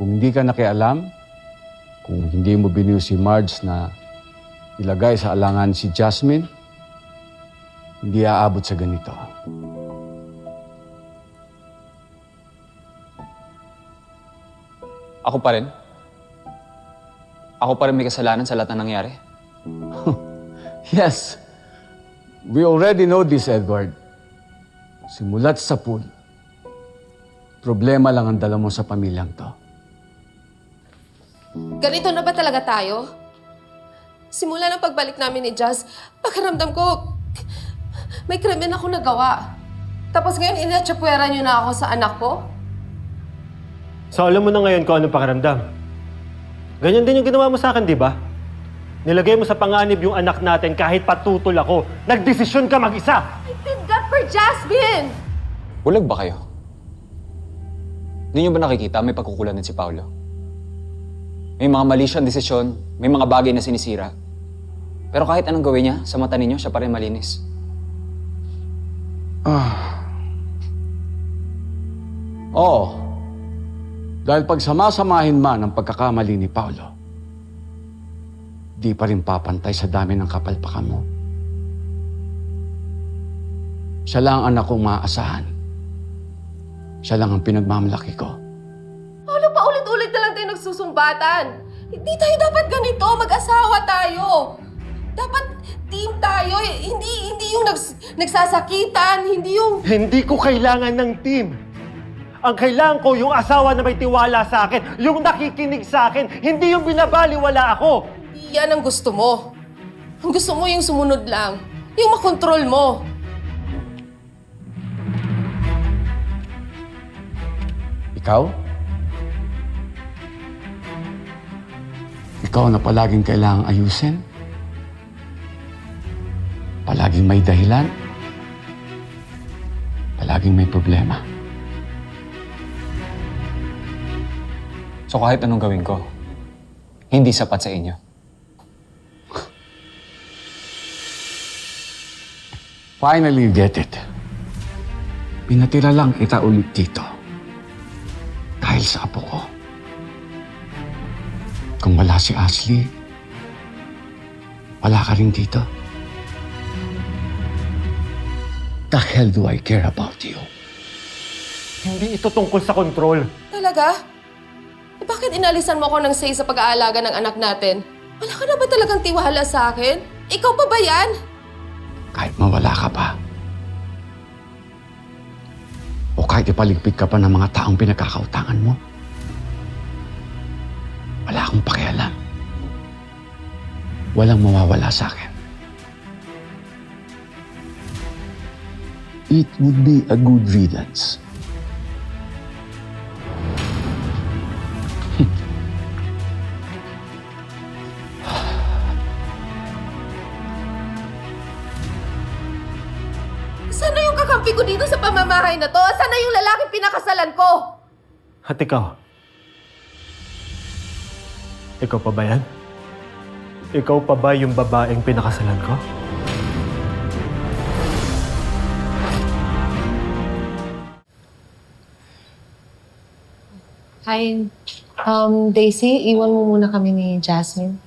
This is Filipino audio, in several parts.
Kung hindi ka nakialam, kung hindi mo biniyo si Marge na ilagay sa alangan si Jasmine, hindi aabot sa ganito. Ako pa rin? Ako pa rin may kasalanan sa lahat ng nangyari? Yes. We already know this, Edward. Simulat sa pool, problema lang ang dala mo sa pamilyang to. Ganito na ba talaga tayo? Simula ng pagbalik namin ni Jazz, pakiramdam ko, may krimen ako nagawa. Tapos ngayon, inatsapwera niyo na ako sa anak ko? So alam mo na ngayon kung anong pakiramdam. Ganyan din yung ginawa mo sa akin, di ba? Nilagay mo sa panganib yung anak natin kahit patutol ako. Nagdesisyon ka mag-isa! I did that for Jasmine! Bulag ba kayo? Hindi niyo ba nakikita may pagkukulan din si Paolo? May mga mali siyang desisyon, may mga bagay na sinisira. Pero kahit anong gawin niya, sa mata ninyo, siya pa rin malinis. Oo. Dahil pag samasamahin man ang pagkakamali ni Paolo, di pa rin papantay sa dami ng kapalpakan mo. Siya lang ang anak kong maaasahan. Siya lang ang pinagmamalaki ko. Paolo, paulit-ulit na lang tayo nagsusumbatan. Hindi tayo dapat ganito, mag-asawa tayo. Dapat team tayo, hindi yung nagsasakitan, hindi yung... Hindi ko kailangan ng team. Ang kailangan ko yung asawa na may tiwala sa akin, yung nakikinig sa akin, hindi yung binabaliwala ako. Yan ang gusto mo. Ang gusto mo yung sumunod lang, yung makontrol mo. Ikaw? Ikaw na palaging kailangang ayusin? Palaging may dahilan? Palaging may problema? So kahit anong gawin ko, hindi sapat sa inyo. Finally, you get it. Pinatira lang kita ulit dito. Dahil sa apo ko. Kung wala si Ashley, wala ka rin dito. The hell do I care about you? Hindi ito tungkol sa kontrol. Talaga? Eh, bakit inalisan mo ako ng say sa pag-aalaga ng anak natin? Wala ka na ba talagang tiwala sa akin? Ikaw pa ba yan? Kahit mawala ka pa. O kahit ipaligpit ka pa ng mga taong pinagkakautangan mo. Wala akong pakialam. Walang mawawala sa akin. It would be a good riddance. Sana yung kakampi ko dito sa pamamahay na to? Sana yung lalaking pinakasalan ko? At ikaw? Ikaw pa ba yan? Ikaw pa ba yung babaeng pinakasalan ko? Hi. Daisy, iwan mo muna kami ni Jasmine.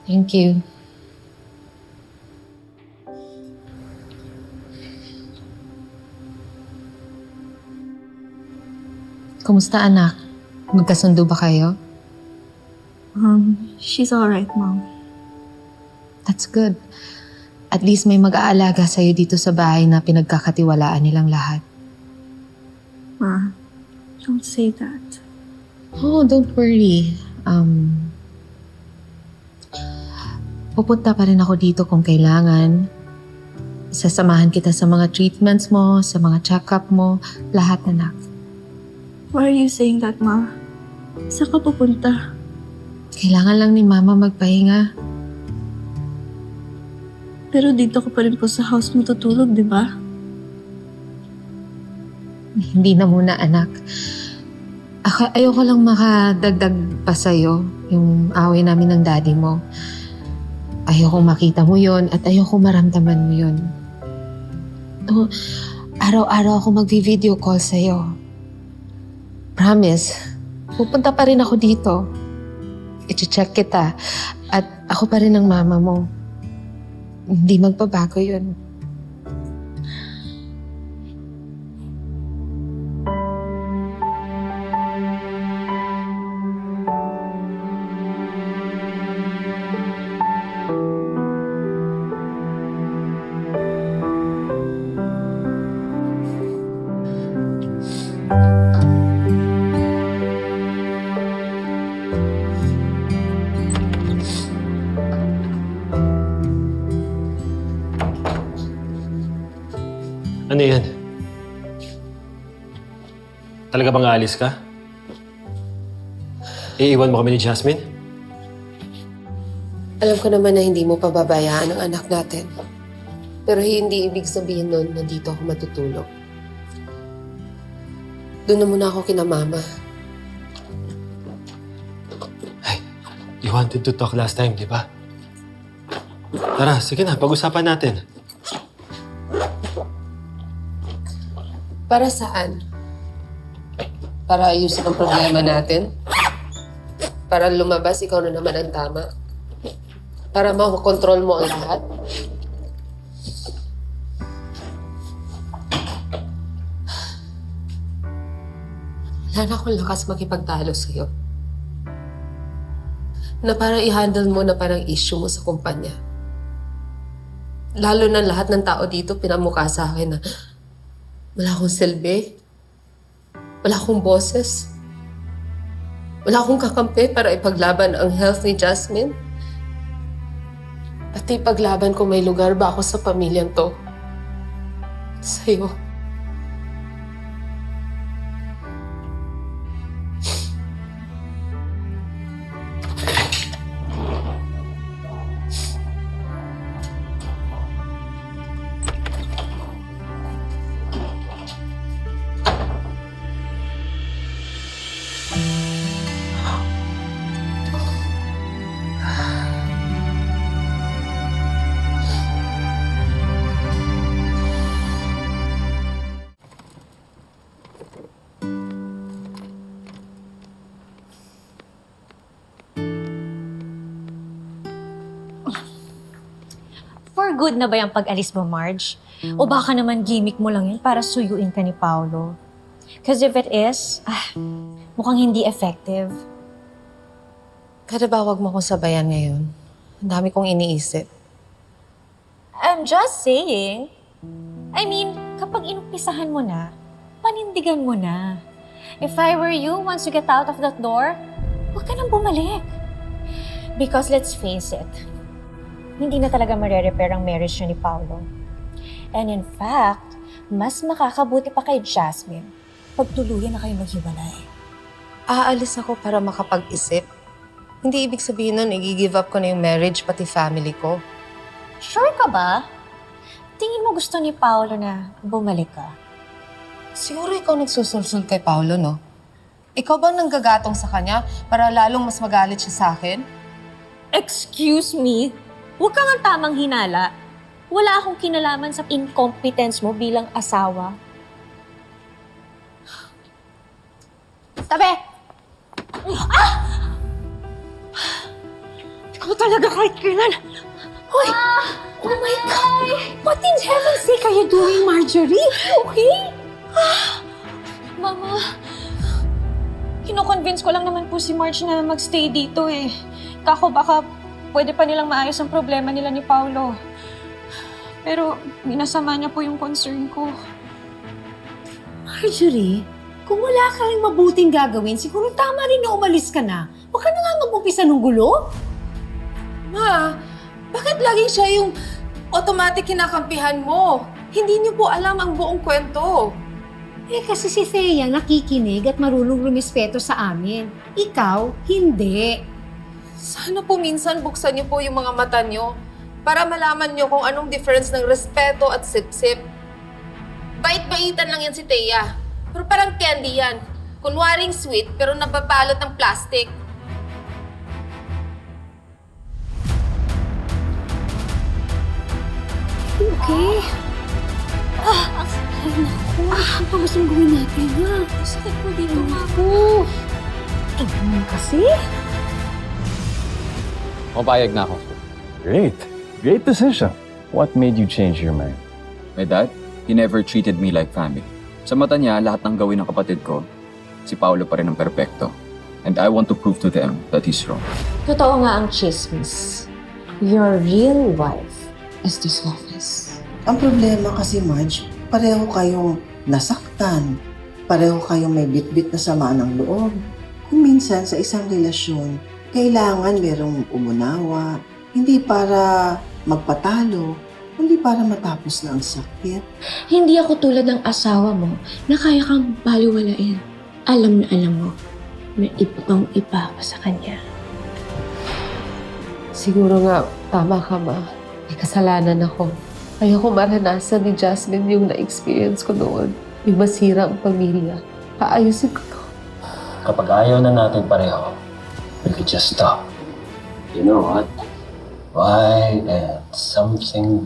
Thank you. Kumusta, anak? Magkasundo ba kayo? She's alright, Mom. That's good. At least may mag-aalaga sa'yo dito sa bahay na pinagkakatiwalaan nilang lahat. Ma, don't say that. Oh, don't worry. Pupunta pa rin ako dito kung kailangan. Sasamahan kita sa mga treatments mo, sa mga check-up mo, lahat, anak. Why are you saying that, Ma? Saan ka pupunta? Kailangan lang ni Mama magpahinga. Pero dito ka pa rin po sa house mo tutulog, di ba? Hindi na muna, anak. Ayoko lang makadagdag pa sa'yo yung away namin ng daddy mo. Ayoko makita mo yon at ayoko maramdaman mo yon. Araw-araw ako magvi-video call sa'yo. Promise, pupunta pa rin ako dito. I-check kita. At ako pa rin ang mama mo. Hindi magbabago yun. Ano yan? Talaga bang aalis ka? Iiwan mo kami ni Jasmine? Alam ko naman na hindi mo pababayaan ang anak natin. Pero hindi ibig sabihin nun na dito ako matutulog. Doon na muna ako kina mama. Ay, you wanted to talk last time, di ba? Tara, sige na, pag-usapan natin. Para saan? Para ayusin ang problema natin? Para lumabas, ikaw na naman ang tama? Para makontrol mo ang lahat? Wala na akong lakas makipagtalo sa'yo. Na parang i-handle mo na parang issue mo sa kumpanya. Lalo na lahat ng tao dito pinamukha sa akin na wala akong silbi. Wala akong boses. Wala akong kakampi para ipaglaban ang health ni Jasmine. Pati ipaglaban kung may lugar ba ako sa pamilyang to. Sa'yo. For good na ba yung pag-alis mo, Marge? O baka naman gimmick mo lang yun para suyuin ka ni Paolo? Because if it is, mukhang hindi effective. Kada ba wag mo akong sabayan ngayon? Ang dami kong iniisip. I'm just saying. I mean, kapag inumpisahan mo na, panindigan mo na. If I were you, once you get out of that door, huwag ka nang bumalik. Because let's face it, hindi na talaga mare-repair ang marriage niya ni Paolo. And in fact, mas makakabuti pa kay Jasmine pag tuluyan na kayo maghiwalay. Aalis ako para makapag-isip. Hindi ibig sabihin nun, i-give up ko na yung marriage pati family ko. Sure ka ba? Tingin mo gusto ni Paolo na bumalik ka? Siguro ikaw nagsusulsul kay Paolo, no? Ikaw bang nanggagatong sa kanya para lalong mas magalit siya sa akin? Excuse me? Huwag kang ang tamang hinala. Wala akong kinalaman sa incompetence mo bilang asawa. Tabi! Ikaw talaga kahit kailan. Hoy! Oh my God! What in heaven's sake are you doing, Marjorie? Okay? Mama, kino-convince ko lang naman po si Marge na magstay dito eh. Kako baka pwede pa nilang maayos ang problema nila ni Paolo. Pero minasama niya po yung concern ko. Marjorie, kung wala ka rin mabuting gagawin, siguro tama rin na umalis ka na. Huwag ka na nga mag-umpisa ng gulo. Ma, bakit laging siya yung automatic kinakampihan mo? Hindi niyo po alam ang buong kwento. Eh kasi si Thea nakikinig at marunong rumispeto sa amin. Ikaw, hindi. Sana po minsan buksan niyo po yung mga mata niyo para malaman niyo kung anong difference ng respeto at sip-sip. Bait-baitan lang yan si Thea. Pero parang candy yan. Kunwaring sweet pero nababalot ng plastic. Okay. Ay, naku. pa gustong gawin natin, ha? Sakit mo dito ako. Kasi? Mapayag na ako. Great. Great decision. What made you change your mind? My dad, he never treated me like family. Sa mata niya, lahat ng gawin ng kapatid ko, si Paolo pa rin ang perpekto. And I want to prove to them that he's wrong. Totoo nga ang chismis. Your real wife is the Sofis. Ang problema kasi, Marge, pareho kayong nasaktan. Pareho kayong may bitbit na sama ng loob. Kung minsan sa isang relasyon, kailangan merong umunawa, hindi para magpatalo, hindi para matapos na ang sakit. Hindi ako tulad ng asawa mo na kaya kang baliwalain. Alam mo na ibang iba pa sa kanya. Siguro nga, tama ka, Ma. May kasalanan ako. Ayoko maranasan ni Jasmine yung na-experience ko noon. Yung masira ang pamilya. Paayusin ko to. Kapag ayaw na natin pareho, we could just stop. You know what? Why and something